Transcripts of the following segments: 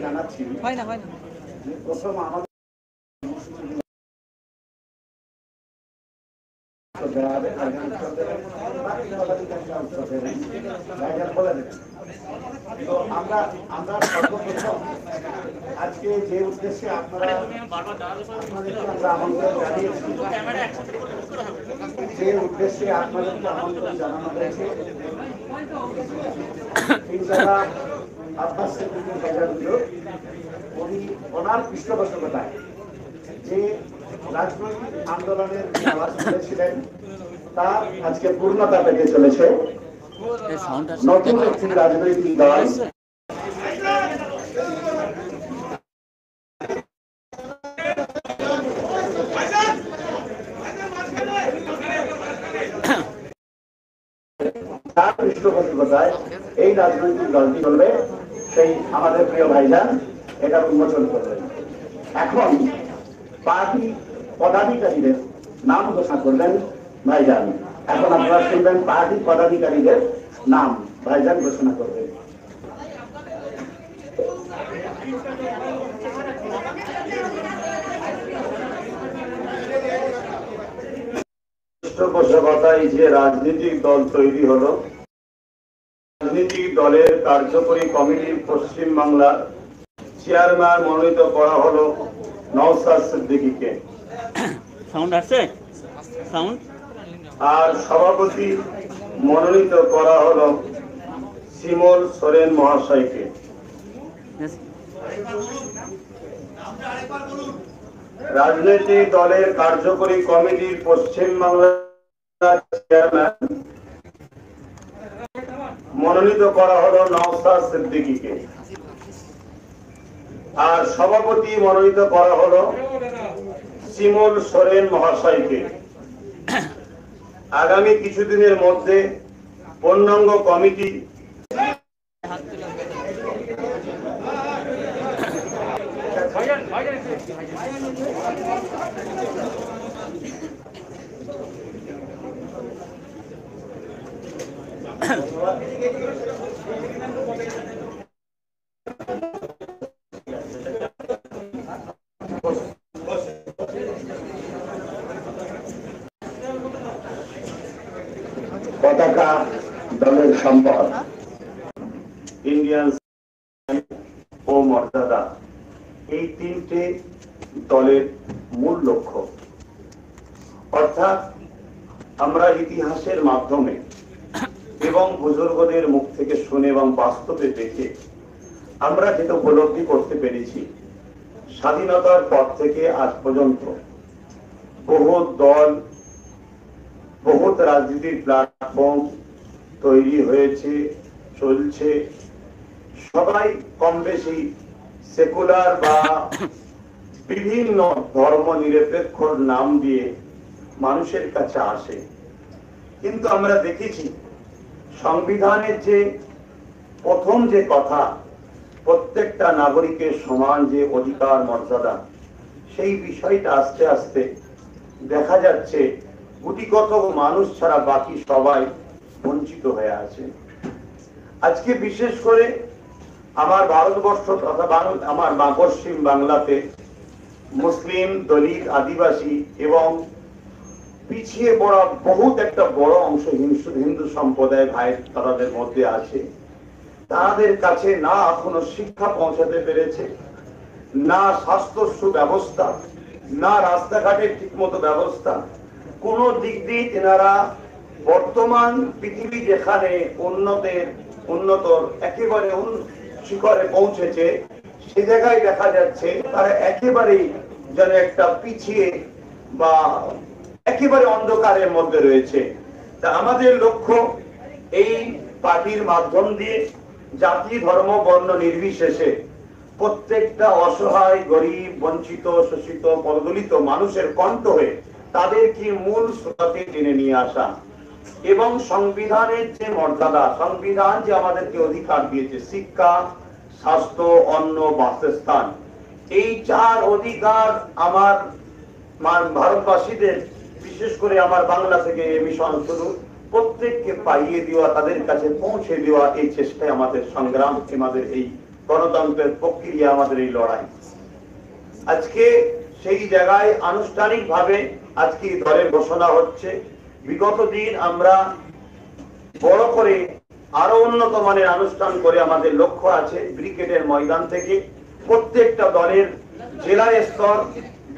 জানাচ্ছি প্রথম আমাদের আমরা সর্বপ্রথম আজকে যে উদ্দেশ্যে আপনারা আমরা আমন্ত্রণ জানিয়েছি, যে উদ্দেশ্যে আপনাদেরকে আমন্ত্রণ জানানো হয়েছে, আব্বাস সিদ্দিকী বাজারগুলো ওনার পৃষ্ঠপোষকতায় যে রাজনৈতিক আন্দোলনের আওয়াজ তুলেছিলেন তা আজকে পূর্ণতা পেতে চলেছে। নতুন একটি রাজনৈতিক দল তার পৃষ্ঠপোষকতায় এই রাজনৈতিক দলটি চলবে, সেই আমাদের প্রিয় ভাইজান এটা উন্মোচন করবেন। এখন পার্টি পদাধিকারীদের নাম ঘোষণা করবেন ভাইজান। এখন আপনারা শুনবেন পার্টি পদাধিকারীদের নাম ভাইজান ঘোষণা করবেন। পৃষ্ঠপোষকতায় যে রাজনৈতিক দল তৈরি হলো, রাজনৈতিক দলের কার্যকরী কমিটির পশ্চিম বাংলার চেয়ারম্যান মনোনীত করা হলো নওশাদ সিদ্দিকীকে, আর সভাপতি মনোনীত করা হলো শিমুল সোরেন মহাশয়কে। রাজনৈতিক দলের কার্যকরী কমিটির পশ্চিম বাংলার চেয়ারম্যান মনোনীত করা হলো নওশাদ সিদ্দিকীকে, আর সভাপতি মনোনীত করা হলো শিমুল সোরেন মহাশয়কে। আগামী কিছুদিনের মধ্যে পূর্ণাঙ্গ কমিটি পতাকা দলের সম্পদ, ইন্ডিয়ান ও মর্যাদা, এই তিনটে দলের মূল লক্ষ্য। অর্থাৎ আমরা ইতিহাসের মাধ্যমে এবং বুজুর্গদের মুখ থেকে শুনে এবং বাস্তবে দেখে আমরা যেটা উপলব্ধি করতে পেরেছি, স্বাধীনতার পর থেকে আজ পর্যন্ত বহুত দল, বহুত রাজনীতির প্ল্যাটফর্ম তৈরি হয়েছে, চলছে। সবাই কম বেশি সেকুলার বা বিভিন্ন ধর্ম নিরপেক্ষ নাম দিয়ে মানুষের কাছে আসে, কিন্তু আমরা দেখেছি সংবিধানের যে প্রথম যে কথা, প্রত্যেকটা নাগরিকের সমান যে অধিকার মর্যাদা, সেই বিষয়টা আস্তে আস্তে দেখা যাচ্ছে গুটি কত মানুষ ছাড়া বাকি সবাই বঞ্চিত হয়ে আছে। আজকে বিশেষ করে আমার ভারতবর্ষ তথা আমার পশ্চিম বাংলাতে মুসলিম, দলিত, আদিবাসী এবং পিছিয়ে পড়া বহুত একটা বড় অংশ হিন্দু সম্প্রদায় ভাই তাদের মধ্যে আছে। তাদের কাছে না এখনো শিক্ষা পৌঁছাতে পেরেছে, না স্বাস্থ্য সুব্যবস্থা, না রাস্তাঘাটের ঠিকমতো ব্যবস্থা, কোন দিক দিয়ে তেনারা বর্তমান পৃথিবী যেখানে উন্নতর একেবারে শিখরে পৌঁছেছে, সে জায়গায় দেখা যাচ্ছে তারা একেবারেই যেন একটা পিছিয়ে বা একেবারে অন্ধকারের মধ্যে রয়েছে। তা আমাদের লক্ষ্য এই পার্টির মাধ্যম দিয়ে জাতি, ধর্ম, বর্ণ নির্বিশেষে প্রত্যেকটা অসহায়, গরিব, বঞ্চিত, শোষিত, পদদলিত মানুষের কণ্ঠ হয়ে তাদেরকে মূল স্রোতে টেনে নিয়ে আসা এবং সংবিধানের যে মর্যাদা, সংবিধান যে আমাদেরকে অধিকার দিয়েছে, শিক্ষা, স্বাস্থ্য, অন্ন, বাসস্থান, এই চার অধিকার আমার ভারতবাসীদের, বিশেষ করে আমার বাংলা থেকে মিশন শুরু, প্রত্যেককে পাইয়ে দেওয়া, তাদের কাছে পৌঁছে দেওয়া, এই চেষ্টায় আমাদের সংগ্রাম, আমাদের এই গণতন্ত্রের প্রক্রিয়া আমাদের এই লড়াই। আজকে সেই জায়গায় আনুষ্ঠানিকভাবে আজকে দলের ঘোষণা হচ্ছে। বিগত দিন আমরা বড় করে আরো উন্নত মানের অনুষ্ঠান করে আমাদের লক্ষ্য আছে ব্রিগেডের ময়দান থেকে প্রত্যেকটা দলের জেলা স্তর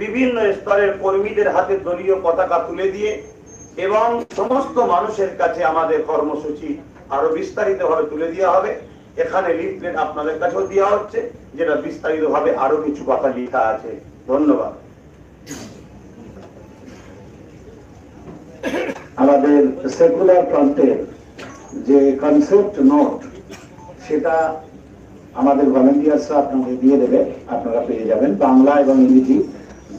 বিভিন্ন স্তরের কর্মীদের হাতে দলীয় পতাকা তুলে দিয়ে এবং সমস্ত মানুষের কাছে আমাদের কর্মসূচি আরো বিস্তারিতভাবে তুলে দেওয়া হবে। এখানে লিফলেট আপনাদের কাছেও দেওয়া হচ্ছে, যেটা বিস্তারিতভাবে আরো কিছু কথা লেখা আছে। ধন্যবাদ। আমাদের সেকুলার ফ্রন্টের যে কনসেপ্ট নোট সেটা আমাদের ভলেন্টিয়ার্সরা আপনাদের দিয়ে দেবে, আপনারা পেয়ে যাবেন। বাংলা এবং ইংরেজি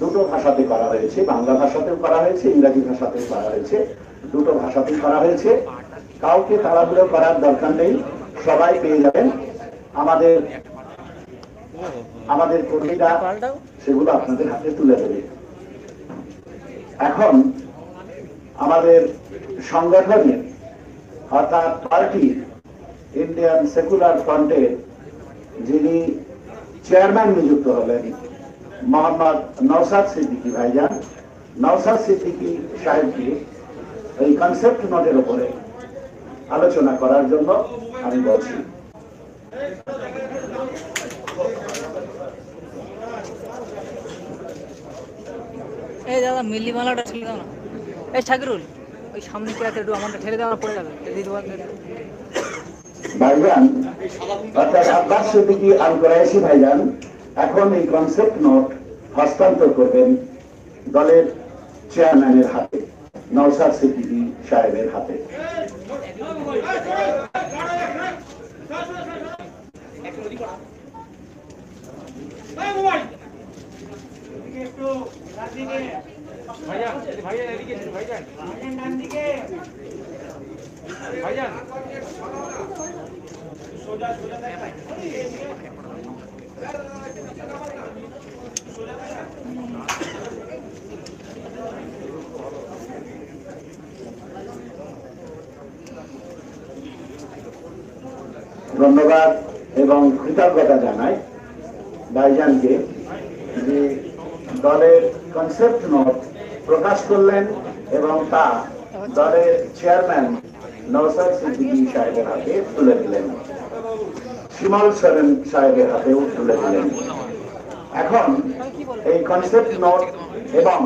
দুটো ভাষাতে করা হয়েছে, বাংলা ভাষাতেও করা হয়েছে, ইংরেজি ভাষাতেও করা হয়েছে, দুটো ভাষাতেই করা হয়েছে। কাউকে তাড়াহুড়ো করার দরকার নেই, সবাই পেয়ে যাবেন। আমাদের কর্মীরা সেগুলো আপনাদের হাতে তুলে দেবে। এখন আমাদের সংগঠনের অর্থাৎ পার্টি ইন্ডিয়ান সেকুলার ফ্রন্টের যিনি চেয়ারম্যান নিযুক্ত হলেন মোহাম্মদ নওশাদ সিদ্দিকী ভাইজান, নওশাদ সিদ্দিকী সাহেবকে এই কনসেপ্ট নোটের উপরে আলোচনা করার জন্য আমি বলছি। এই দাদা মিলিমালাটা ঠেলে দাও না। এই শাকিরুল ওই সামনে কি আছে একটু আমাকে ঠেলে দেওয়া পড়ে যাবে। ভাইজান অর্থাৎ আব্বাস সিদ্দিকী আল কুরাইশি ভাইজান এখন এই কনসেপ্ট নোট হস্তান্তর করবেন দলের চেয়ারম্যানের হাতে, নওশাদ সিদ্দিকী সাহেবের হাতে। ধন্যবাদ এবং কৃতজ্ঞতা জানাই ভাইজানকে যে দলের কনসেপ্ট নোট প্রকাশ করলেন এবং তা দলের চেয়ারম্যান নওশাদ সিদ্দিকী সাহেবের হাতে তুলে দিলেন, শিমল সেন সাহেবের হাতেও তুলে দিলেন। এখন এই কনসেপ্ট নোট এবং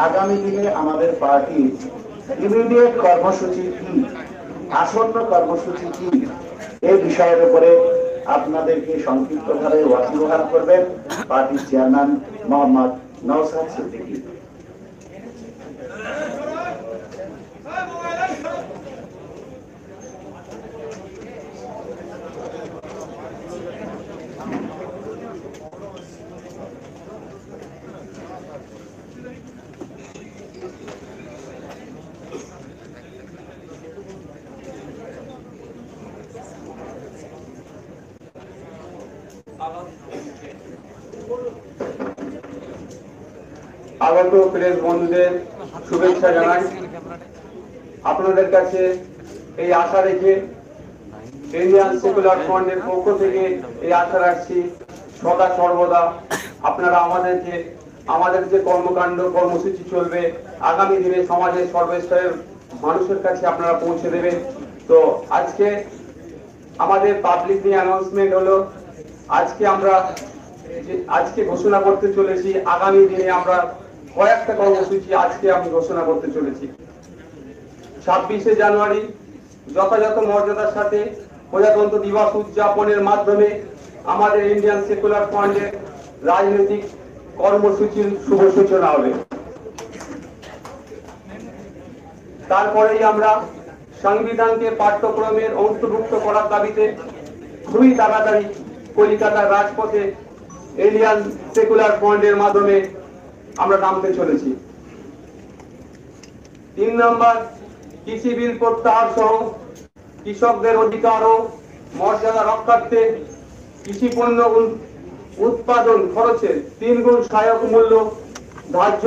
আগামী দিনে আমাদের পার্টির ইমিডিয়েট কর্মসূচি কি, আসন্ন কর্মসূচি কি, এই বিষয়ের উপরে আপনাদেরকে সংক্ষিপ্তভাবে ওয়াকিবহাল করবেন পার্টির চেয়ারম্যান মোহাম্মদ নওশাদ সিদ্দিকী। আগত প্রেস বন্ধুদের শুভেচ্ছা জানাই। আপনাদের কাছে এই আশা রেখে ইন্ডিয়ান সেকুলার ফ্রন্টের পক্ষ থেকে এই আশা রাখছি সদা সর্বদা আপনারা আমাদের যে কর্মকাণ্ড কর্মসূচি চলবে আগামী দিনে সমাজের সর্বস্তরের মানুষের কাছে আপনারা পৌঁছে দেবেন। তো আজকে আমাদের পাবলিক অ্যানাউন্সমেন্ট হলো, আজকে ঘোষণা করতে চলেছি আগামী দিনে আমরা কয়েকটা কর্মসূচি আজকে আমি ঘোষণা করতে চলেছি। 26শে জানুয়ারি যথাযথ মর্যাদার সাথে প্রজাতন্ত্র দিবস উদযাপনের মাধ্যমে আমাদের ইন্ডিয়ান সেকুলার ফ্রন্টের রাজনৈতিক কর্মসূচির শুভ সূচনা হবে। তারপরেই আমরা সংবিধানকে পাঠ্যক্রমের অন্তর্ভুক্ত করার দাবিতে খুবই তাড়াতাড়ি কলকাতার রাজপথে ইন্ডিয়ান সেকুলার ফ্রন্টের মাধ্যমে আমরা নামতে চলেছি। 3 নম্বর, কৃষি বিল প্রত্যাহার সহ কৃষকদের অধিকার ও মর্যাদা রক্ষার্থে কৃষি পণ্য উৎপাদন খরচের 3 গুণ সহায়ক মূল্য ধার্য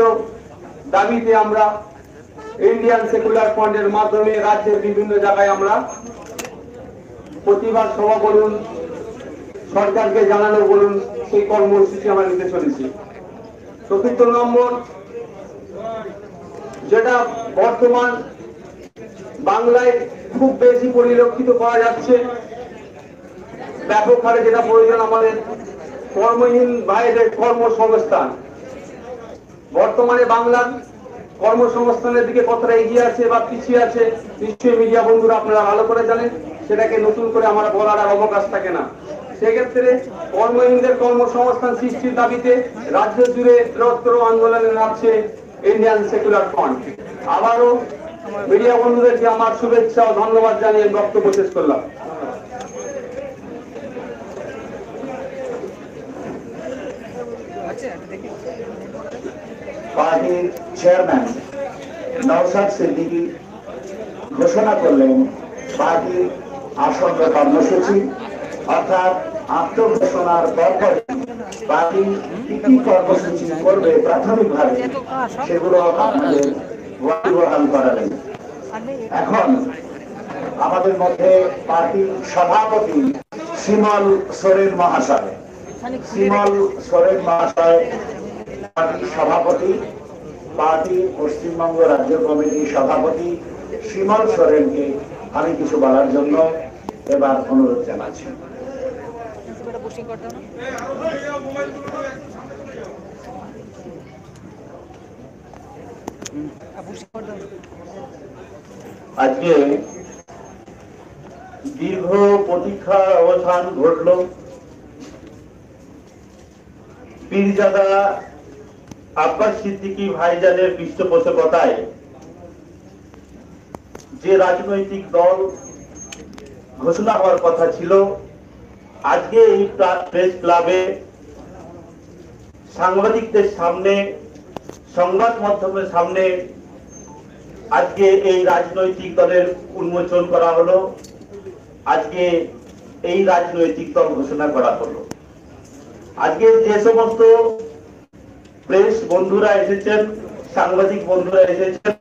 দাবিতে আমরা ইন্ডিয়ান সেকুলার ফ্রন্টের মাধ্যমে রাজ্যের বিভিন্ন জায়গায় আমরা প্রতিবাদ সভা বলুন, সরকারকে জানানো বলুন, সেই কর্মসূচি আমরা নিতে চলেছি। চতুর্থ নম্বর, যেটা বর্তমান বাংলায় খুব বেশি পরিলক্ষিত করা যাচ্ছে, ব্যাপক হারে যেটা প্রয়োজন আমাদের কর্মহীন ভাইদের কর্মসংস্থান। বর্তমানে বাংলার কর্মসংস্থানের দিকে কতটা এগিয়ে আছে বা পিছিয়ে আছে নিশ্চয়ই মিডিয়া বন্ধুরা আপনারা ভালো করে জানেন, সেটাকে নতুন করে আমার বলার আর অবকাশ থাকে না। সেক্ষেত্রে কর্মহীনদের কর্মসংস্থান সৃষ্টির দাবিতে রাজ্য জুড়ে বৃহত্তর আন্দোলনে নামছে ইন্ডিয়ান সেকুলার ফ্রন্ট। আবারও মিডিয়া বন্ধুদেরকে আমার শুভেচ্ছা ও ধন্যবাদ জানিয়ে বক্তব্য শেষ করলাম। পার্টির চেয়ারম্যান নওশাদ সিদ্দিকী ঘোষণা করলেন পার্টির আসন্ন কর্মসূচি, অর্থাৎ আত্মঘোষণার পরপর পার্টি কি কি কর্মসূচি করবে প্রাথমিকভাবে সেগুলো আপনাদের ওয়াকিবহাল করালেন। এখন আমাদের মধ্যে পার্টির সভাপতি শিমল সোরেন মহাশয়, শিমল সোরেন মহাশয় পার্টির সভাপতি, পার্টি পশ্চিমবঙ্গ রাজ্য কমিটির সভাপতি শিমল সোরেনকে আমি কিছু বলার জন্য এবার অনুরোধ জানাচ্ছি। আজকে দীর্ঘ প্রতীক্ষার অবসান ঘটল। পীরজাদা আব্বাস সিদ্দিকী ভাইজানের পৃষ্ঠপোষকতায় যে রাজনৈতিক দল ঘোষণা হওয়ার কথা ছিল, আজকে এই প্রেস ক্লাবে সাংবাদিকদের সামনে, সংবাদ মাধ্যমের সামনে আজকে এই রাজনৈতিক দলের উন্মোচন করা হলো। আজকে এই রাজনৈতিক দল ঘোষণা করা হলো। আজকে যে সমস্ত প্রেস বন্ধুরা এসেছেন, সাংবাদিক বন্ধুরা এসেছেন,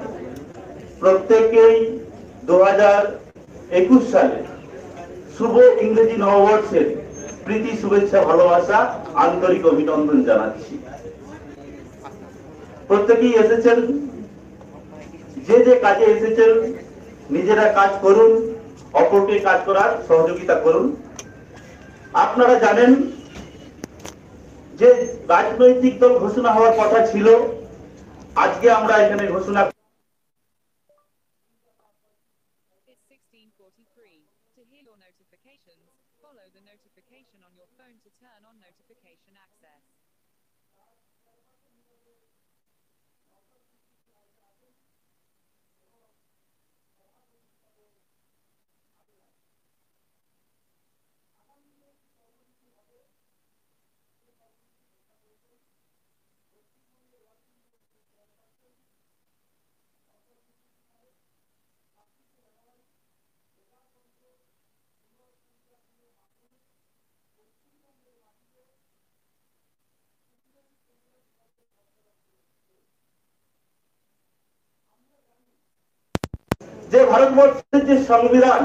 প্রত্যেকেই 2021 সালে শুভ ইংরেজি নববর্ষের প্রীতি, শুভেচ্ছা, ভালোবাসা, আন্তরিক অভিনন্দন জানাচ্ছি। প্রত্যেকেই এসেছেন, যে যে কাজে এসেছেন নিজেরা কাজ করুন, অপরকে কাজ করার সহযোগিতা করুন। আপনারা জানেন যে রাজনৈতিক দল ঘোষণা হওয়ার কথা ছিল, আজকে আমরা এখানে ঘোষণা To hear your notifications, follow the notification on your phone to turn on notification access. যে ভারতবর্ষের যে সংবিধান,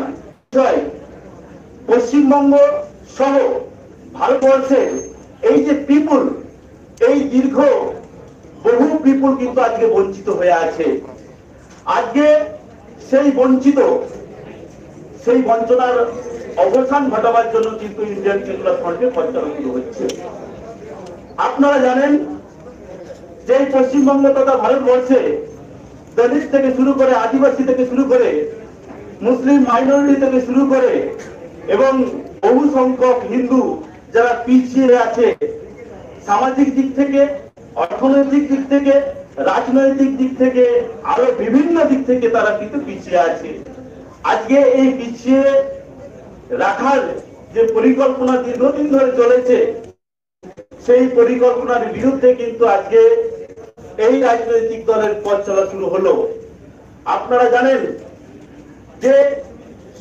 পশ্চিমবঙ্গ সহ ভারতবর্ষের এই যে পিপুল, এই দীর্ঘ বহু পিপুল কিন্তু আজকে বঞ্চিত হয়ে আছে। আজকে সেই বঞ্চিত, সেই বঞ্চনার অবসান ঘটাবার জন্য কিন্তু ইন্ডিয়ান সেকুলার ফ্রন্টের প্রচারণা শুরু হচ্ছে। আপনারা জানেন যে পশ্চিমবঙ্গ তথা ভারতবর্ষে দলিত থেকে শুরু করে, আদিবাসী থেকে শুরু করে, মুসলিম মাইনরিটি থেকে শুরু করে এবং বহু সংখ্যক হিন্দু যারা পিছিয়ে আছে, সামাজিক দিক থেকে, অর্থনৈতিক দিক থেকে, রাজনৈতিক দিক থেকে, আরো বিভিন্ন দিক থেকে তারা কিন্তু পিছিয়ে আছে। আজকে এই পিছিয়ে রাখার যে পরিকল্পনা দীর্ঘদিন ধরে চলেছে, সেই পরিকল্পনার বিরুদ্ধে কিন্তু আজকে এই রাজনৈতিক দলের পথ চলা শুরু হলো। আপনারা জানেন যে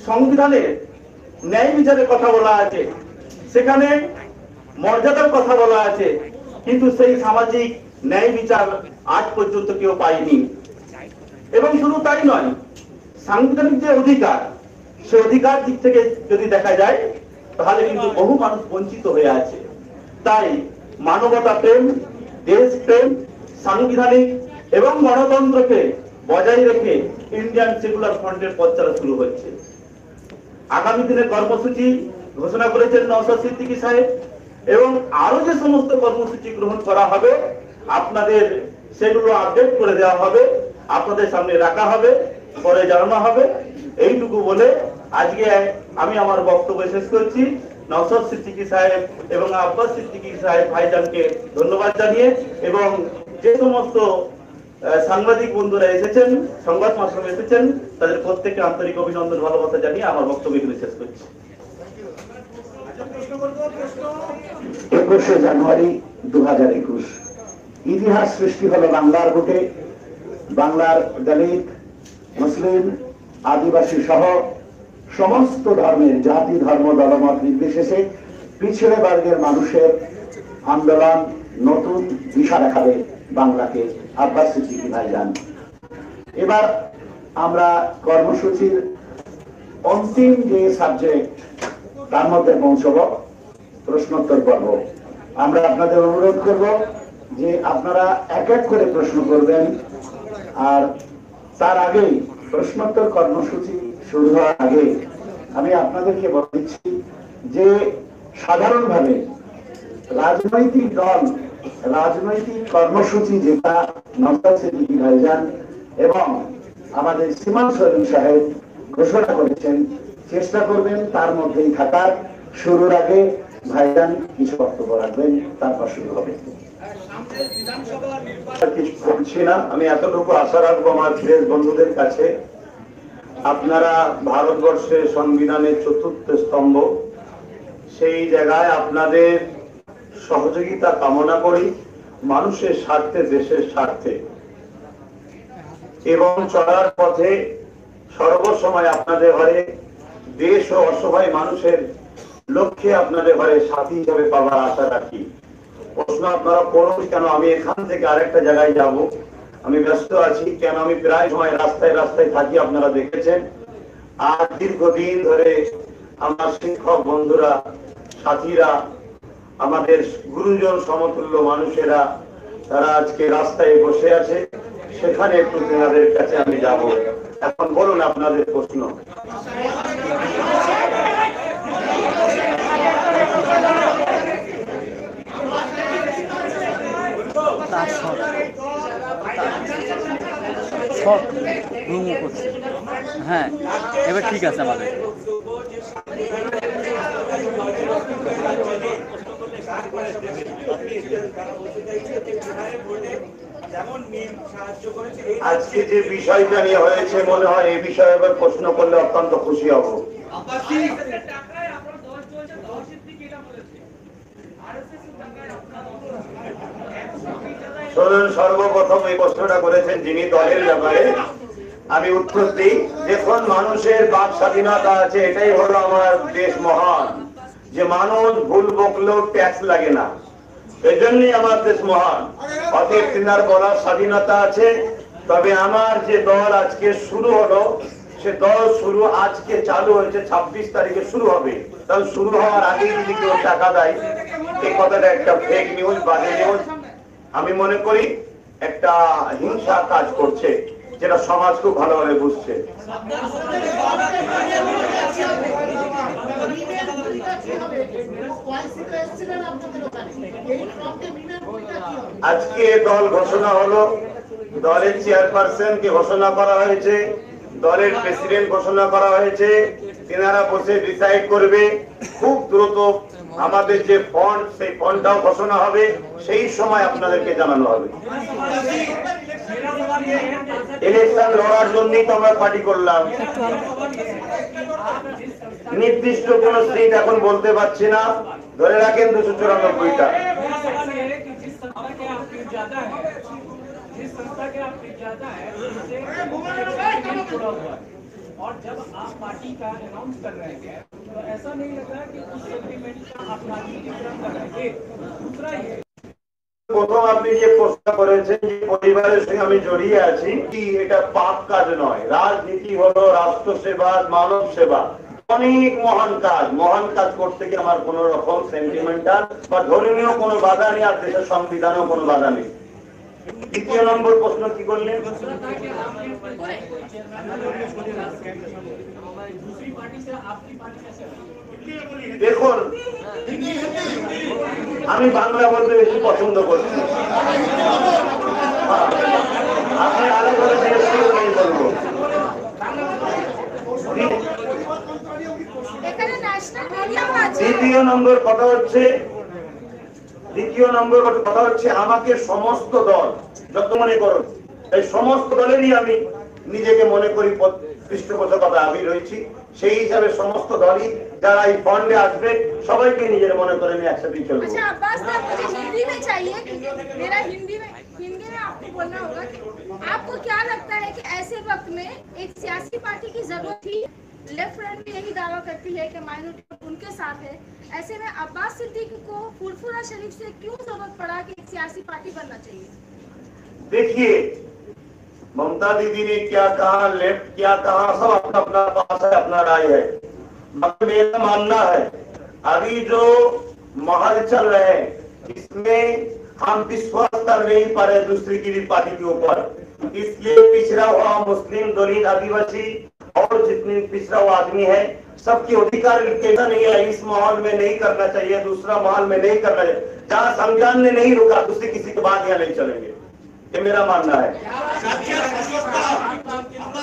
সংবিধানে ন্যায় বিচারের কথা বলা আছে, সেখানে মর্যাদার কথা বলা আছে, কিন্তু সেই সামাজিক ন্যায় বিচার আজ পর্যন্ত কেউ পায়নি। এবং শুধু তাই নয়, সাংবিধানিক যে অধিকার, সে অধিকার দিক থেকে যদি দেখা যায়, তাহলে কিন্তু বহু মানুষ বঞ্চিত হয়ে আছে। তাই মানবতা প্রেম, দেশ প্রেম, সাংবিধানিক এবং গণতন্ত্রকে বজায় রেখে ইন্ডিয়ান সেকুলার ফ্রন্টের পথ চলা শুরু হচ্ছে। আগামী দিনের কর্মসূচি ঘোষণা করেছেন নওশাদ সিদ্দিকী সাহেব, এবং আরো যে সমস্ত কর্মসূচি গ্রহণ করা হবে আপনাদের সেগুলো আপডেট করে দেওয়া হবে, আপনাদের সামনে রাখা হবে, পরে জানানো হবে। এইটুকু বলে আজকে আমি আমার বক্তব্য শেষ করছি। নওশাদ সিদ্দিকী সাহেব এবং আব্বাস সিদ্দিকী সাহেব ভাইজানকে ধন্যবাদ জানিয়ে, এবং যে সমস্ত সাংবাদিক বন্ধুরা এসেছেন, সংবাদ মাধ্যমে এসেছেন, তাদের প্রত্যেককে আন্তরিক অভিনন্দন, ভালোবাসা জানিয়ে আমার বক্তব্য এখানে শেষ করছি। 21শে জানুয়ারি 2021 ইতিহাস সৃষ্টি হলো বাংলার বুকে। বাংলার দলিত, মুসলিম, আদিবাসী সহ সমস্ত ধর্মের, জাতি, ধর্ম, দলমত নির্বিশেষে পিছড়ে বর্গের মানুষের আন্দোলন নতুন দিশা দেখাবে বাংলাকে। আব্বাস সিদ্দিকী ভাইজান, এবার আমরা কর্মসূচির অন্তিম যে সাবজেক্ট তার মধ্যে পৌঁছব, প্রশ্নোত্তর পর্ব। আমরা আপনাদের অনুরোধ করব যে আপনারা এক এক করে প্রশ্ন করবেন, আর তার আগেই প্রশ্নোত্তর কর্মসূচি শুরু হওয়ার আগে আমি আপনাদেরকে বলে দিচ্ছি যে সাধারণভাবে রাজনৈতিক দল, রাজনৈতিক কর্মসূচি যেটা নওশাদ সিদ্দিকী ভাইজান এবং আমাদের সীমান সলিম সাহেব ঘোষণা করেছেন, চেষ্টা করবেন তার মধ্যেই থাকার। শুরুর আগে ভাইজান কিছু বক্তব্য রাখবেন, তারপর শুরু হবে। কিছু বলছি না, আমি এতটুকু আশা রাখবো আমার প্রেস বন্ধুদের কাছে, আপনারা ভারতবর্ষের সংবিধানের চতুর্থ স্তম্ভ, সেই জায়গায় আপনাদের সহযোগিতা কামনা করি মানুষের স্বার্থে, দেশের স্বার্থে, এবং চলার পথে সর্বসময় আপনাদের ঘরে দেশ ও অসহায় মানুষের লক্ষ্যে আপনাদের ঘরে সাথী হিসেবে পাওয়ার আশা রাখি। প্রশ্ন আপনারা করুন কেন আমি এখান থেকে আরেকটা জায়গায় যাব, আমি ব্যস্ত আছি, কেন আমি প্রায় সময় রাস্তায় রাস্তায় থাকি, আপনারা দেখেছেন। আর দীর্ঘদিন ধরে আমার শিক্ষক বন্ধুরা, সাথীরা, আমাদের গুরুজন সমতুল্য মানুষেরা, তারা আজকে রাস্তায় বসে আছে, সেখানে একটু তেনাদের কাছে আমি যাব। এখন বলুন আপনাদের প্রশ্ন। হ্যাঁ, এবার ঠিক আছে আমাদের। আজকে যে বিষয়টা নিয়ে হয়েছে, মনে হয় এই বিষয়ে এবার প্রশ্ন করলে অত্যন্ত খুশি হব। সর্বপ্রথম এই প্রশ্নটা করেছেন যিনি দলের ব্যাপারে, আমি উত্তর দিই। দেখুন, মানুষের বাক স্বাধীনতা আছে, এটাই হলো আমার দেশ মহান, যে মানুষ ভুল বকলেও ট্যাক্স লাগে না, এজন্যই আমার দেশ মহান। অতএব তিনার বলার স্বাধীনতা আছে। তবে আমার যে দল আজকে শুরু হলো, সে দল শুরু আজকে চালু হয়েছে, 26 তারিখে শুরু হবে। তাহলে শুরু হওয়ার আগে যদি কেউ টাকা দেয়, এই কথাটা একটা ফেক নিউজ, বাজে নিউজ। আমি মনে করি একটা হিংসা কাজ করছে, যেটা সমাজ খুব ভালোভাবে বুঝছে। আজকে দল ঘোষণা হলো, দলের চেয়ারপারসন কে ঘোষণা করা হয়েছে, দলের প্রেসিডেন্ট ঘোষণা করা হয়েছে, তেনারা বসে ডিসাইড করবে। খুব দ্রুত আমাদের যে ফন্ড, সেই ফন্ডটাও ঘোষণা হবে, সেই সময় আপনাদেরকে জানানো হবে। ইলেকশন লড়ার জন্যই তো আমরা পার্টি করলাম। নির্দিষ্ট কোন সিট এখন বলতে পারছি না, ধরে রাখেন 294টা। और जब आप पार्टी का अनाउंस कर रहे हैं तो ऐसा नहीं लग रहा कि उस सेंटिमेंट का आप राजनीति कर रहे हैं। दूसरा ये প্রথম আপনি যে প্রশ্ন করেছেন যে পরিবারের সঙ্গে আমি জড়িয়ে আছি, কি এটা পাপ কাজ নয়। রাজনীতি হলো রাষ্ট্র সেবা, মানব সেবা। অনেক মহান কাজ করতে গিয়ে আমার কোন রকম সেন্টিমেন্টাল বা ধর্মীয় কোনো বাধা নেই, আর দেশের সংবিধানেও কোনো বাধা নেই। দ্বিতীয় নম্বর প্রশ্ন কি করলেন? দেখুন, আমি বাংলা বলতে বেশি পছন্দ করছি, আপনি আলাদা বলবো। দ্বিতীয় নম্বর কথা হচ্ছে আমাকে সমস্ত দল যত মনে করো, এই সমস্ত দলেরই আমি নিজেকে মনে করি পৃষ্ঠপোষকতা আমি রয়েছি। সেই হিসাবে সমস্ত দলই যারা এই ফন্ডে আসবে সবাইকে নিজের মনে করে নিয়ে একসাথেই চলবে। अच्छा अब्बास साहब, मुझे हिंदी में चाहिए क्योंकि मेरा हिंदी में आपको बोलना होगा कि आपको क्या लगता है कि ऐसे वक्त में एक सियासी पार्टी की जरूरत थी? लेफ्ट फ्रंट भी यही दावा करती है कि माइनॉरिटी उनके साथ है, ऐसे में अब्बास सिद्दीकी को फुरफुरा शरीफ से क्यों जरूरत पड़ा कि एक सियासी पार्टी बनना चाहिए? देखिए, ममता दीदी ने क्या कहा, लेफ्ट क्या कहा, सब अपना अपना पास है, अपना राय है। मगर मेरा मानना है अभी जो माहौल चल रहे हैं इसमें हम विश्वास कर नहीं पा रहे दूसरी की भी पार्टी के ऊपर, इसलिए पिछड़ा हुआ मुस्लिम, दलित, आदिवासी और जितने पिछड़ा हुआ आदमी है सबके अधिकार नहीं है। इस माहौल में नहीं करना चाहिए, दूसरा माहौल में नहीं करना चाहिए। जहाँ संविधान ने नहीं रुका दूसरे किसी के बाद यहाँ नहीं चलेंगे, ये मेरा मानना है।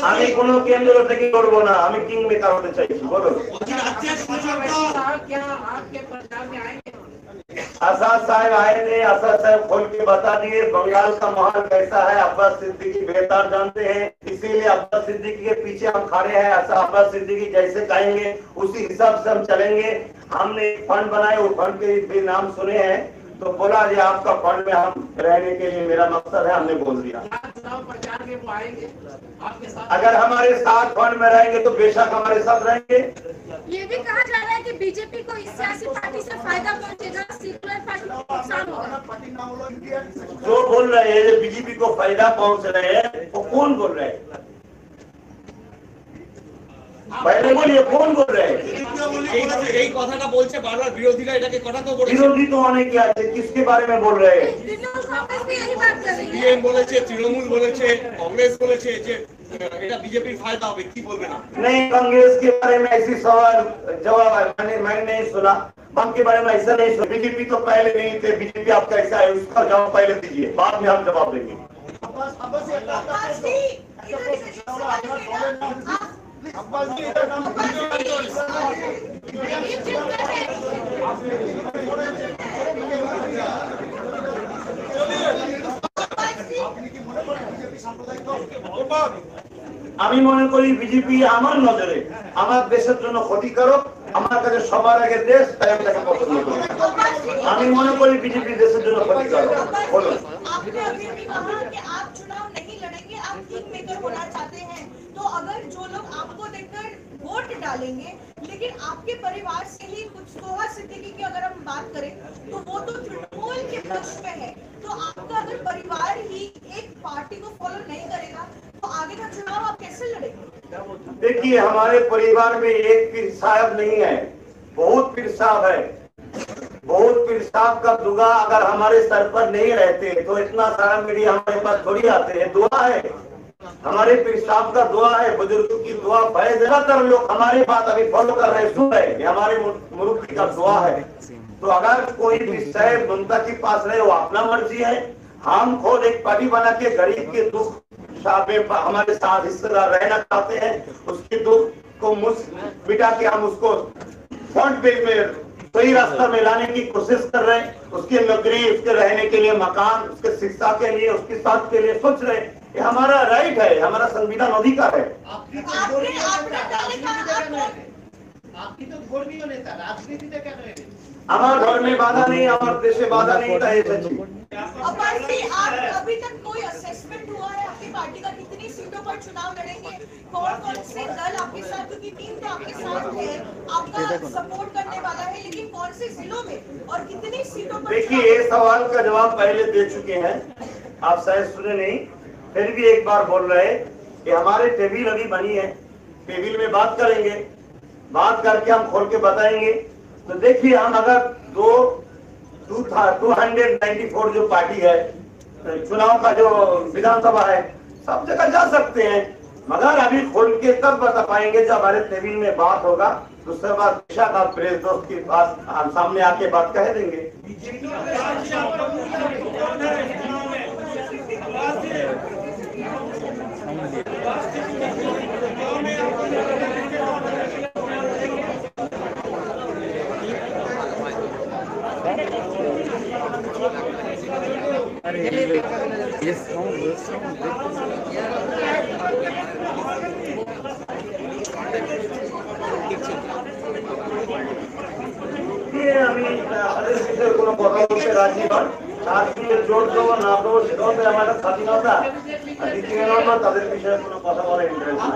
আমি কোনো কেন্দ্র থেকে করবো না, আমি কিং মেকার হতে চাইছি। বলুন, आजाद साहब आए थे, आजाद साहब खोल के बता दिए बंगाल का माहौल कैसा है। अब्बास सिद्दीकी बेहतर जानते हैं, इसीलिए अब्बास सिद्दीकी के पीछे हम खड़े हैं। ऐसा अब्बास सिद्दीकी जैसे कहेंगे उसी हिसाब से हम चलेंगे। हमने एक फंड बनाए, वो फंड के भी नाम सुने हैं, तो बोला जी आपका फंड में हम रहने के लिए मेरा मकसद है, हमने बोल दिया। अगर हमारे साथ फंड में रहेंगे तो बेशक हमारे साथ रहेंगे। ये भी कहा जा रहा है कि बीजेपी को इस सियासी पार्टी से फायदा पहुंचेगा, सेकुलर पार्टी को नुकसान होगा। जो बोल रहे हैं बीजेपी को फायदा पहुंच रहे हैं वो कौन बोल रहे हैं? पहले बोलिए कौन बोल रहे हैं? এই কথাটা বলছে বারবার বিরোধীরা, এটাকে কথা তো বলেছে। विरोधी तो होने क्या है, किसके बारे में बोल रहे हैं? कांग्रेस भी यही बात कर रही है। সিপিএম বলেছে, তৃণমূল বলেছে, কংগ্রেস বলেছে যে এটা বিজেপির ফায়দা হবে, কি বলবেন আপনি? नहीं, कांग्रेस के बारे में ऐसी सवाल जवाब मैंने नहीं सुना, हम के बारे में ऐसा नहीं सुना। बीजेपी तो पहले नहीं थे, बीजेपी आप कैसा है उसका जवाब पहले दीजिए, बाद में हम जवाब देंगे। আমি মনে করি বিজেপি আমার নজরে আমার দেশের জন্য ক্ষতিকারক, আমার কাছে সবার আগে দেশ, তাই আমি তাকে পছন্দ করি। আমি মনে করি বিজেপি দেশের জন্য ক্ষতিকারক। বলুন, आपने अभी भी कहा कि आप चुनाव नहीं लड़ेंगे, आप किंग मेकर होना चाहते हैं, तो अगर जो लोग आपको देखकर वोट डालेंगे, लेकिन आपके परिवार से ही कुछ सोहा सिद्दीकी की अगर हम बात करें तो वो तो तृणमूल के पक्ष में है, तो आपका अगर परिवार ही एक पार्टी को फॉलो नहीं करेगा तो आगे का चुनाव आप कैसे लड़ेंगे? देखिए, हमारे परिवार में एक पीर साहब नहीं है, बहुत पीर साहब है। बहुत पीर साहब का दुआ अगर हमारे सर पर नहीं रहते तो इतना सारा मीडिया हमारे पास थोड़ी आते हैं। दुआ है, हमारे पीर साहब का दुआ है, बुजुर्गों की दुआ है। ज्यादातर लोग हमारी बात अभी फॉलो कर रहे हैं, सुन रहे हैं, ये हमारे मुल्क का दुआ है। तो अगर कोई भी साहब ममता के पास रहे वो अपना मर्जी है। हम खुद एक पार्टी बना के गरीब के दुख हमारे साथ हिस्सेदार रहना चाहते हैं, उसके दुख को मिटा के हम उसको फ्रंट पेज में सही रास्ता में लाने की कोशिश कर रहे हैं। उसकी नौकरी, उसके रहने के लिए मकान, उसके शिक्षा के लिए, उसके साथ के लिए सोच रहे हैं। ये हमारा राइट है, हमारा संविधान अधिकार है। आपकी तो धर्मीय नेता राजनीतिতে কেন এলেন? हमारे घर में बाधा नहीं, हमारे देश में बाधा नहीं था। ये सच्ची अभी तक कोई असेसमेंट हुआ है आपकी पार्टी का, कितनी सीटों पर चुनाव लड़ेंगे, कौन कौन से दल आपके साथ, क्योंकि टीम तो आपके साथ है, आपका सपोर्ट करने वाला है, लेकिन कौन से जिलों में और कितनी सीटों पर? देखिए, ये सवाल का जवाब पहले दे चुके हैं, आप शायद सुने नहीं, फिर भी एक बार बोल रहे हैं कि हमारे टेबल अभी बनी है, टेबल में बात करेंगे। बात करके हम खोल के बताएंगे। तो देखिए, हम अगर 294 जो पार्टी है, चुनाव का जो विधानसभा है, सब जगह जा सकते हैं, मगर अभी खोल के तब बता पाएंगे जब हमारे टेबिल में बात होगा। दूसरे बात दिशा का प्रेस दोस्त के पास हम सामने आके बात कह देंगे। আমি তাদের বিষয়ে কোনো কথা বলতে রাজি নয়। তার সঙ্গে জোর দেবো না দেবো সেটা হবে আমাদের স্বাধীনতা। আর দ্বিতীয় নম্বর, তাদের বিষয়ে কোনো কথা বলার ইন্টারেস্ট নেই।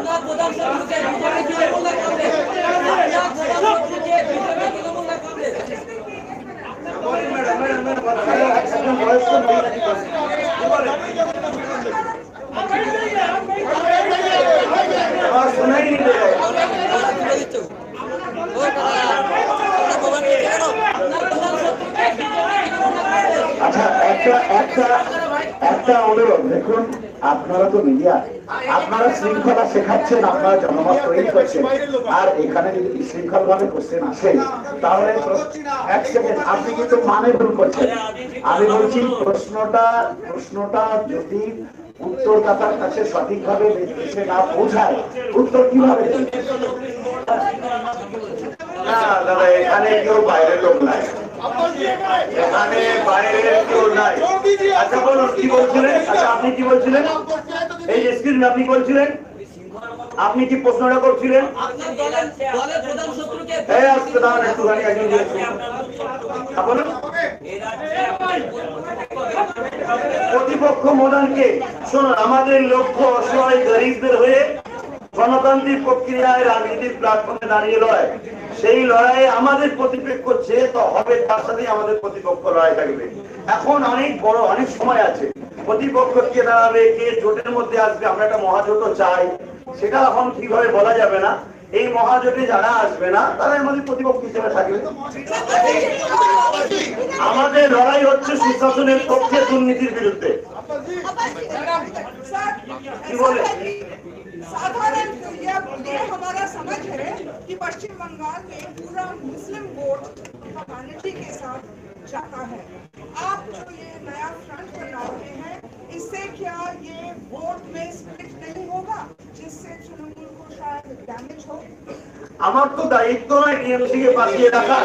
सुनाई नहीं दे रहा। আচ্ছা, একটা অনুরোধ, দেখুন আপনারা তো মিডিয়া, আপনারা শৃঙ্খলা শেখাচ্ছেন, আপনারা জনমত তৈরি করছেন, আর এখানে যদি বিশৃঙ্খল ভাবে কোশ্চেন আসে তাহলে এক সেকেন্ড, আপনি কিন্তু মানে ভুল করছেন। আমি বলছি প্রশ্নটা যদি উত্তরদাতার কাছে সঠিকভাবে এসে না পৌঁছায়, উত্তর কিভাবে দেবেন? না দাদা, এখানে কেউ বাইরের লোক নাই, এখানে বাইরের কেউ নাই। আচ্ছা বলুন কি বলছিলেন? আচ্ছা আপনি কি বলছিলেন? এই এক্সকিউজ মি, আপনি বলছিলেন, আপনি কি প্রশ্নটা করছিলেন? এই আজকে দাঁড়ান একটুখানি, একজন বলুন। প্রতিপক্ষ মডার্নকে শুনুন, আমাদের লক্ষ্য অসহায় গরিবদের হয়ে গণতান্ত্রিক প্রক্রিয়ায় রাজনীতির প্ল্যাটফর্মে দাঁড়িয়ে লড়াই। সেই লড়াইয়ে আমাদের প্রতিপক্ষ যে তো হবে, তার সাথে আমাদের প্রতিপক্ষ লড়াই থাকবে। এখন অনেক সময় আছে, প্রতিপক্ষ কে দাঁড়াবে, কে জোটের মধ্যে আসবে, আমরা একটা মহাজোটও চাই, সেটা এখন ঠিকভাবে বলা যাবে না। এই মহাজোটে যারা আসবে না তারা আমাদের প্রতিপক্ষ হিসেবে থাকবে। আমাদের লড়াই হচ্ছে সুশাসনের পক্ষে, দুর্নীতির বিরুদ্ধে। কি বলে? साधारण ये हमारा समझ है कि पश्चिम बंगाल में पूरा मुस्लिम वोट कम्युनिटी के साथ जाता है। आप जो ये नया फ्रंट बना रहे हैं, इससे क्या ये वोट में स्प्लिट नहीं होगा, जिससे तृणमूल को शायद डैमेज हो? আমার তো দায়িত্ব নয় टीएमसी के पास ये रखा।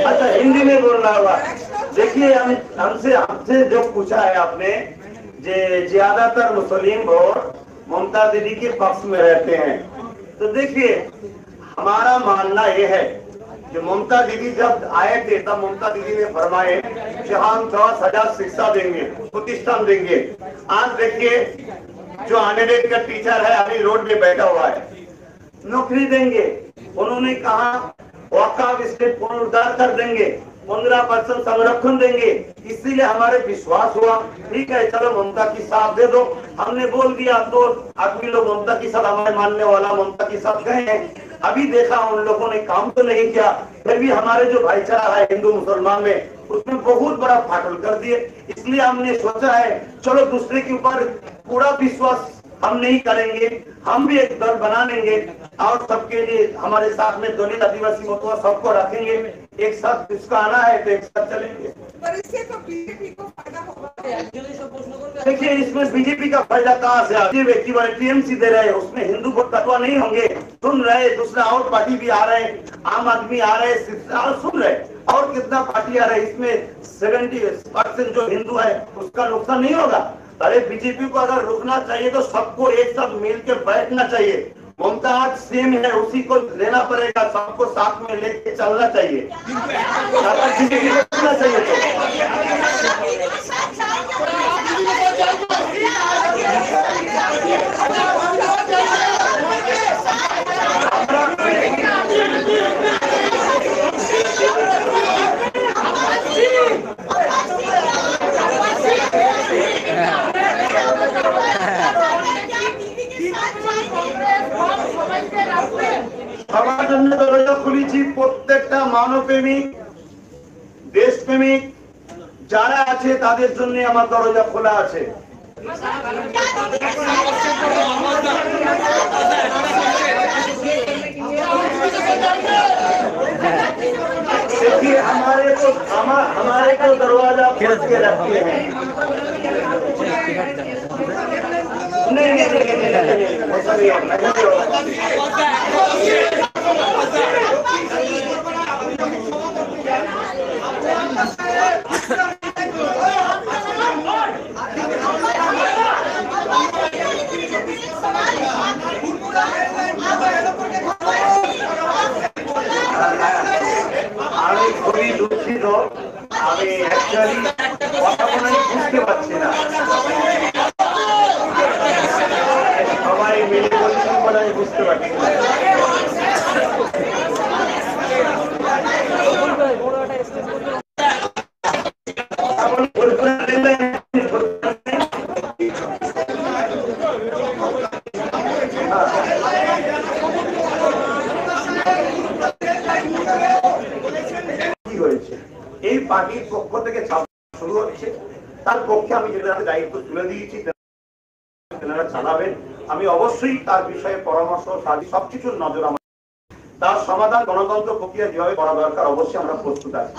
अच्छा हिंदी में बोल रहा होगा। देखिए, हमसे जो पूछा है आपने, जे ज्यादातर मुस्लिम वोट ममता दीदी के पक्ष में रहते हैं, तो देखिए हमारा मानना यह है कि ममता दीदी जब आए थे तब ममता दीदी ने फरमाए कि हम 10,000 शिक्षा देंगे, प्रतिष्ठान देंगे। आज देखिए जो अनएडेड का टीचर है अभी रोड में बैठा हुआ है, नौकरी देंगे। उन्होंने कहा वकाफ स्टेट पुनरुद्धार कर देंगे, 15% संरक्षण देंगे। इसीलिए हमारे विश्वास हुआ, ठीक है चलो ममता की साथ दे दो। हमने बोल दिया, तो आदमी लोग ममता के साथ, हमारे मानने वाला ममता के साथ गए हैं। अभी देखा उन लोगों ने काम तो नहीं किया, फिर भी हमारे जो भाईचारा है हिंदू मुसलमान में, उसमें बहुत बड़ा फाटल कर दिए। इसलिए हमने सोचा है चलो दूसरे के ऊपर पूरा विश्वास हम नहीं करेंगे, हम भी एक दल बना लेंगे और सबके लिए हमारे साथ में दलित आदिवासी मतुआ सबको रखेंगे, एक साथ इसका आना है तो एक साथ चलेंगे। पर इससे तो बीजेपी को फायदा होगा। देखिए इसमें बीजेपी का फायदा कहाँ से? ये व्यक्ति वाले टीएमसी दे रहे हैं, उसमें हिंदू वोट तत्व नहीं होंगे। सुन रहे, दूसरा और पार्टी भी आ रहे हैं, आम आदमी आ रहे हैं, सुन रहे और कितना पार्टी आ रहे हैं, इसमें 70% जो हिंदू है उसका नुकसान नहीं होगा। अरे बीजेपी को अगर रुकना चाहिए तो सबको एक साथ मिलकर बैठना चाहिए। ममता आज सेम है, उसी को लेना पड़ेगा, सबको साथ में लेके चलना चाहिए। अगर बीजेपी को रुकना चाहिए तो कांग्रेस हम समझ के रास्ते দিচ্ছি প্রত্যেকটা মানবপ্রেমিক, দেশপ্রেমিক যারা আছে তাদের জন্য আমার দরজা খোলা আছে। देखिए हमारे को दरवाजा खोल के रखते हैं। नहीं আমি খুবই দুঃখিত, আমি অ্যাকচুয়ালি কথা বলে বুঝতে পারছি না, সবাই মিলে বলছেন বলে আমি বুঝতে পারছি না। এই পার্টির পক্ষ থেকে শুরু হচ্ছে, তার পক্ষে আমি যেটা দায়িত্ব তুলে দিয়েছি তেনারা চালাবেন। আমি অবশ্যই তার বিষয়ে পরামর্শ সবকিছুর নজর আমার, তার সমাধান গণতন্ত্র প্রক্রিয়া যেভাবে করা দরকার অবশ্যই আমরা প্রস্তুত আছি।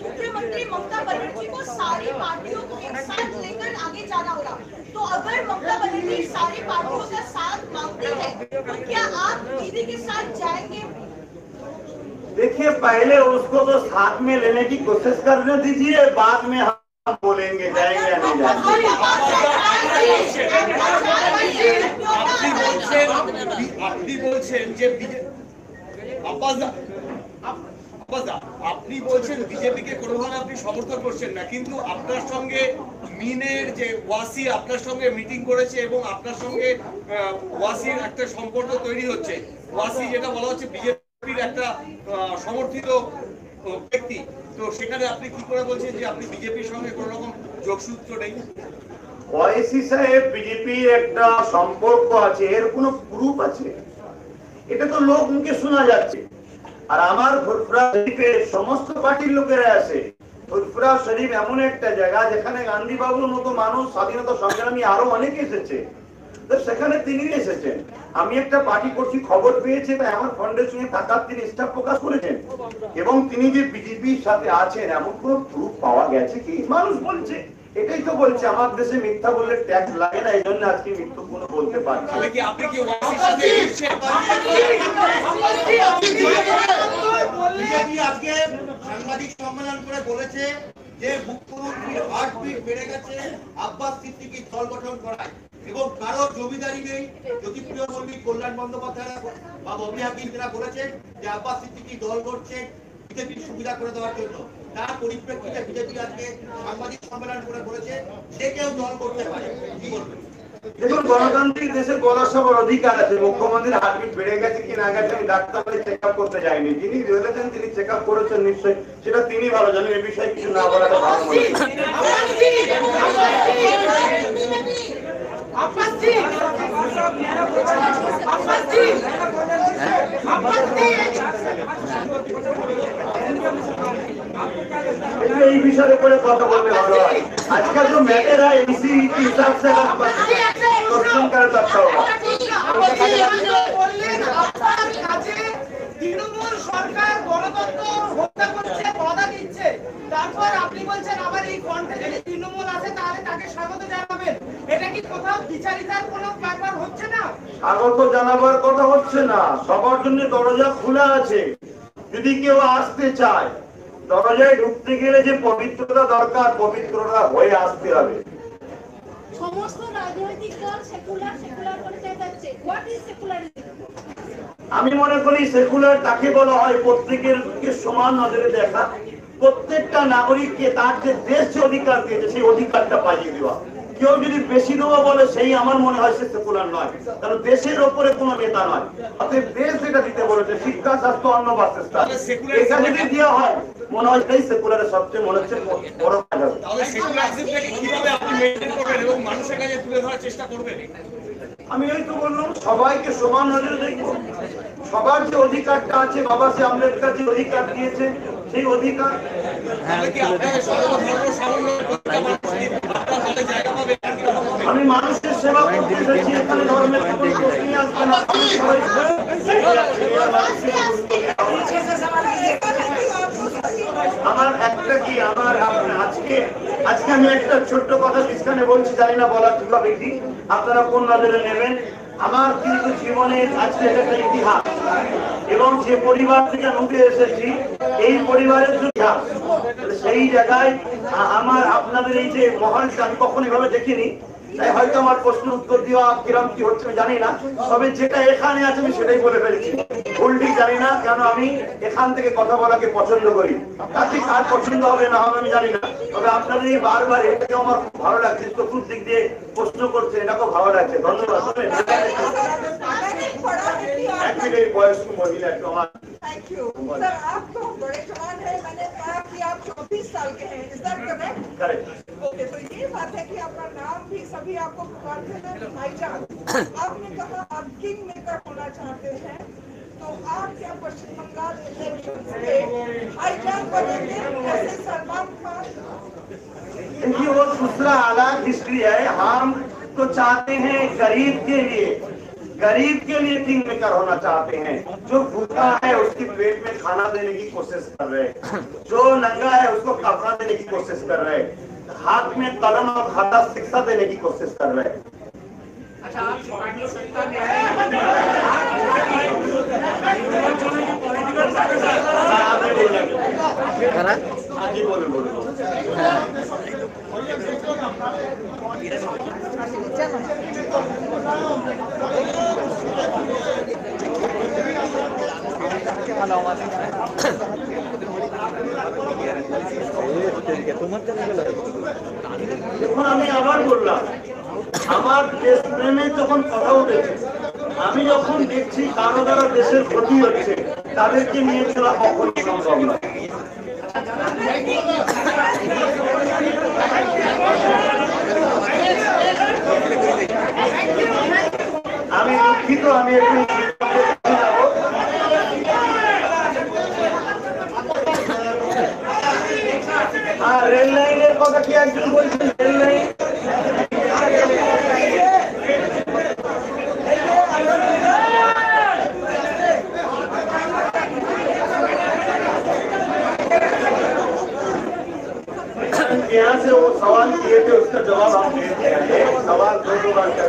मुख्यमंत्री ममता बनर्जी को सारी पार्टियों को एक साथ लेकर आगे जाना होगा। तो अगर ममता बनर्जी सारी पार्टियों का साथ मांगती है तो क्या आप दीदी के साथ जाएंगे? देखिए पहले उसको तो साथ में लेने की कोशिश करने दीजिए, बाद में हम बोलेंगे जाएंगे या नहीं जाएंगे। আপনি বলছেন যে আপনি বলছেন বিজেপিকে কোনোভাবে আপনি সমর্থন করছেন না, কিন্তু আপনার সঙ্গে মিনের যে ওয়াসি আপনার সঙ্গে মিটিং করেছে এবং আপনার সঙ্গে ওয়াসির একটা সম্পর্ক তৈরি হচ্ছে। ওয়াসি যেটা বলা হচ্ছে বিজেপির একটা সমর্থিত ব্যক্তি, তো সেখানে আপনি কি করে বলছেন যে আপনি বিজেপির সঙ্গে কোনো রকম যোগসূত্র নেই? ওয়াইসি সাহেব বিজেপির একটা সম্পর্ক আছে, এর কোনো প্রুফ আছে? এটা তো লোক মুখে শোনা যাচ্ছে। আর আমার ফুরফুরা শরীফে সমস্ত পার্টির লোকেরা আছে। ফুরফুরা শরীফ এমন একটা জায়গা যেখানে গান্ধী বাবুর মতো মানুষ, স্বাধীনতা সংগ্রামী আরো অনেকে এসেছে, তো সেখানে তিনি এসেছেন। আমি একটা পার্টি করছি খবর পেয়েছে, তাই আমার ফন্ডের সঙ্গে টাকার তিনি স্টাফ প্রকাশ করেছেন এবং তিনি যে বিজেপির সাথে আছেন এমন কোন প্রুফ পাওয়া গেছে কি? মানুষ বলছে, এটাই তো বলছে আমার দেশে মিথ্যা বললে ট্যাক্স লাগে না, এই জন্য আজকে মিথ্যা কোনো বলতে পারছি। আজকে সাংবাদিক সম্মেলন করে বলেছে যে মুখ্যমন্ত্রীর হার্টবিট বেড়ে গেছে আব্বাস সিদ্দিকী দল গঠন করায় এবং কারো জমিদারি নেই। জ্যোতিপ্রিয় মল্লিক, কল্যাণ বন্দ্যোপাধ্যায় বা ববি হাকিম যারা বলেছেন যে আব্বাস সিদ্দিকী দল করছে বিজেপির সুবিধা করে দেওয়ার জন্য, তার পরিপ্রেক্ষিতে বিজেপি আজকে সাংবাদিক সম্মেলন করে বলেছে যে কেউ দল করতে পারে। কি বলবেন? দেখুন, গণতান্ত্রিক দেশে বলার সবার অধিকার আছে। মুখ্যমন্ত্রীর হার্টবিট বেড়ে গেছে কি না গেছে আমি ডাক্তার বাড়ি চেক আপ করতে যাইনি, যিনি বলেছেন তিনি চেক আপ করেছেন নিশ্চয়ই, সেটা তিনি ভালো জানেন। এ বিষয়ে কিছু না বলাটা ভালো মনে হয়। এই বিষয়ের উপরে কথা বলতে ভালো হয়। আজকাল তো মেয়েরা এমসি হিসাব से কোশ্চেন করে তথ্য তৃণমূল সরকার গণতন্ত্র হত্যা করছে, বাধা দিচ্ছে, তারপর আপনি বলছেন আবার এই কণ্ঠে যদি তৃণমূল আসে তাহলে তাকে স্বাগত জানাবেন। এটা কি কোথাও বিচারিতার কোনো ব্যাপার হচ্ছে না? স্বাগত জানাবার কথা হচ্ছে না, সবার জন্য দরজা খোলা আছে। যদি কেউ আসতে চায়, দরজায় ঢুকতে গেলে যে পবিত্রতা দরকার, পবিত্রতা হয়ে আসতে হবে। সমস্ত রাজনৈতিক দল সেকুলার সেকুলার করে চেঁচাচ্ছে। What is secularism? আমি মনে করি সেকুলার তাকে বলা হয় প্রত্যেকের সমান নজরে দেখা, প্রত্যেকটা নাগরিককে তার যে দেশ যে অধিকার দিয়েছে সেই অধিকারটা পাইয়ে দেওয়া। কেউ যদি বেশি দেওয়া বলে সেই আমার মনে হয় সে সেকুলার নয়, কারণ দেশের ওপরে কোনো নেতা নয়। অতএব দেশ যেটা দিতে বলেছে শিক্ষা, স্বাস্থ্য, অন্ন, বাসস্থান, এটা যদি দেওয়া হয় মনে হয় সেই সেকুলারের সবচেয়ে মনে হচ্ছে বড় কাজ হবে। তাহলে সেকুলারিজমটাকে কিভাবে আপনি মেইনটেইন করবেন এবং মানুষের কাছে তুলে ধরার চেষ্টা করবেন? আমি এই তো বললাম সবাইকে সমান নজরে দেখবো। সবার যে অধিকারটা আছে, বাবা সাহেব আম্বেদকর যে অধিকার দিয়েছে, সেই অধিকার আমি মানুষের সেবা করতে এসেছি, এখানে ধর্মের কোনো প্রশ্নই আসবে না। আমার একটা কি আমার আজকে আমি একটা ছোট্ট কথা এখানে বলছি, জানি না বলা ঠিক হবে কি, আপনারা কোন নজরে নেবেন। আমার কিন্তু জীবনের আজকে একটা ইতিহাস, এবং যে পরিবার থেকে উঠে এসেছি এই পরিবারের ইতিহাস, সেই জায়গায় আমার আপনাদের এই যে মহলটা আমি কখনো এভাবে দেখিনি, তাই হয়তো আমার প্রশ্নের উত্তর দেওয়া কিরম কি হচ্ছে আমি জানি না, তবে যেটা এখানে আছে আমি সেটাই বলে ফেলছি। ভুলটি জানি না, কেন আমি এখান থেকে কথা বলাকে পছন্দ করি। তাতে কার পছন্দ হবে না হবে আমি জানি না, তবে আপনাদের এই বারবার এটাকে আমার খুব ভালো লাগছে, চতুর দিক দিয়ে প্রশ্ন করছে, এটা খুব ভালো লাগছে, ধন্যবাদ। এক মিনিট বয়স্ক মহিলা একটু আমার Thank you. Sir, आप तो बड़े जवान हैं, मैंने कहा कि आप 34 साल के हैं, is that correct? Correct. Okay, तो ये बात है कि आपका नाम भी सभी आपको पुकारते हैं भाईजान। आपने कहा आप किंग मेकर होना चाहते हैं, तो आप क्या पश्चिम बंगाल इलेक्शन में भाईजान बनेंगे जैसे सलमान खान? देखिए वो दूसरा अलग हिस्ट्री है। हम तो चाहते हैं गरीब के लिए किंग मेकर होना चाहते हैं। जो भूखा है उसकी पेट में खाना देने की कोशिश कर रहे हैं, जो नंगा है उसको कपड़ा देने की कोशिश कर रहे हैं, हाथ में कलम और खाता शिक्षा देने की कोशिश कर रहे हैं। अच्छा, आप पार्टी सत्ता में है, দেখুন আমি আবার বললাম, আমার দেশপ্রেমে যখন কথা উঠেছে, আমি যখন দেখছি কারো দ্বারা দেশের ক্ষতি হচ্ছে, তাদেরকে নিয়ে চলা কখনো সম্ভব নয়। আমি দুঃখিত, আমি একটু রেল লাইনের কথা কি একজন বলছেন? রেল লাইন यहाँ से वो सवाल किए थे, उसका जवाब आप दे दिए। सवाल दो बार कर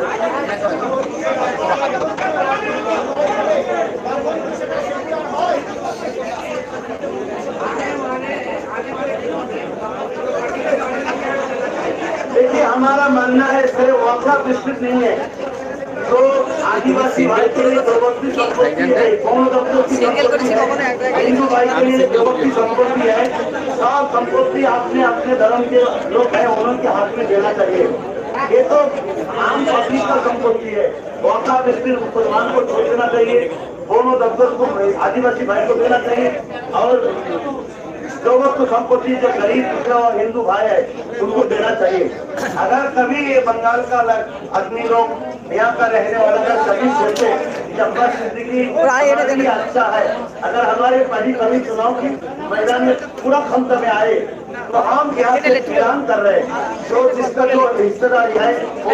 देखिए हमारा मानना है सिर्फ वाखा डिस्ट्रिक्ट नहीं है, जो आदिवासी भाई के लिए प्रवृत्ति संपत्ति है, कौन दफ्तर की संपत्ति है, हिंदू भाई के लिए प्रवृत्ति संपत्ति है, सब संपत्ति आपने अपने धर्म के लोग हैं उनके हाथ में देना चाहिए। ये तो आम पब्लिक का संपत्ति है, वाखा डिस्ट्रिक्ट मुसलमान को छोड़ देना चाहिए, दोनों दफ्तर को आदिवासी भाई को देना चाहिए, और जो वक्त संपत्ति जो गरीब पिछड़ा और हिंदू भाई है उनको देना चाहिए। अगर कभी ये बंगाल का आदमी लोग यहाँ का रहने वाला का सभी सोचे कि अब्बास सिद्दीकी अच्छा है, अगर हमारे पार्टी कभी चुनाव की मैदान में पूरा क्षमता में आए तो हम यहाँ से ऐलान कर रहे हैं, जो जिसका जो हिस्सेदारी है वो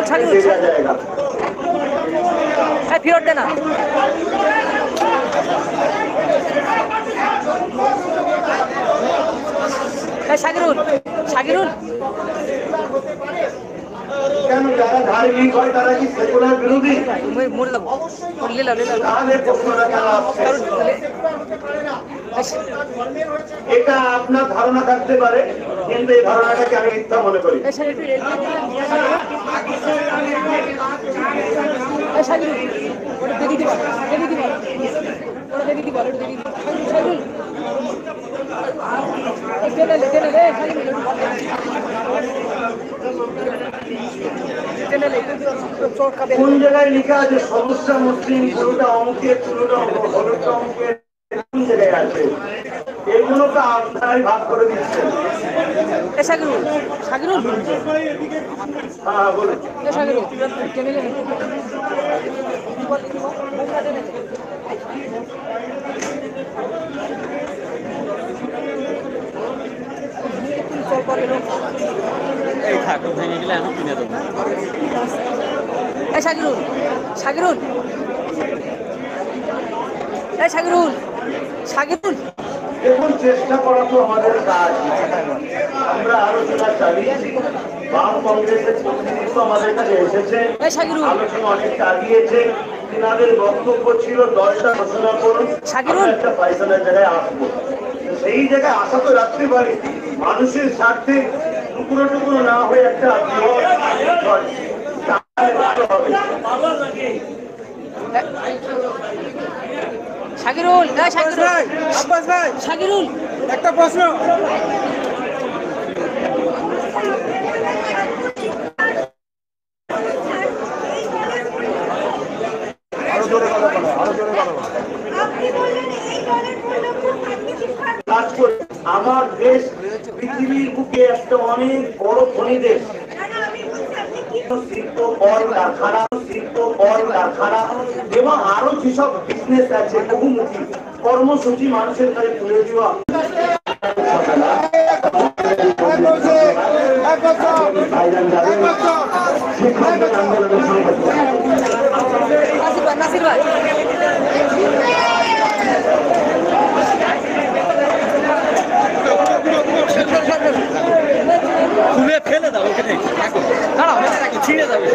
दे दिया जाएगा। फिर देना শাকিরুল কেন যারা ধার্মিক হয় তারা কি সেকুলার বিরোধী? এটা আপনার ধারণা থাকতে পারে, কিন্তু এই ধারণাটাকে আমি মিথ্যা মনে করি। কোন জায়গায় লেখা আছে সমস্যা মুসলিম, পুরোটা অমুকের, পুরোটা হলুদটা অমুকের, কোন জায়গায় আছে? এগুলো তো আপনারাই ভাগ করে দিচ্ছেন। এ সাকিরুল সাকিরুল হ্যাঁ বলুন। এ সাকিরুল টেনে টেনে এই ঠাকুর ভেঙে গেলে আমি কিনে দেবো। এ সাকিরুল সাকিরুল এ সাকিরুল সাকিরুল দেখুন চেষ্টা করা তো আমাদের কাজ। আমরা আলোচনা চালিয়েছি, বাম কংগ্রেসের প্রতিনিধিত্ব আমাদের কাছে এসেছে, এই সাকিরুল। আলোচনা অনেকটা আগিয়েছে। তিনাদের বক্তব্য ছিল দলটা ঘোষণা করুন, সাকিরুল। আমরা একটা ফাইসালার জায়গায় আসবো। সেই জায়গায় আসা তো রাখতে পারি, মানুষের স্বার্থে টুকরো টুকরো না হয়ে একটা বৃহৎ দল হবে। সাকিরুল সাকিরুল একটা প্রশ্ন কাজ করে আমার দেশ পৃথিবীর বুকে একটা অনেক বড় খনি দেশ। শিল্প কল কারখানা এবং আরো যেসব বিজনেস আছে বহুমুখী কর্মসূচি মানুষের কাছে তুলে দেওয়া। শিক্ষকদের আন্দোলনের সভাপতি নাসির ভাই খুলে ফেলে দাও ওখানে, দাঁড়াও ছিঁড়ে যাবে।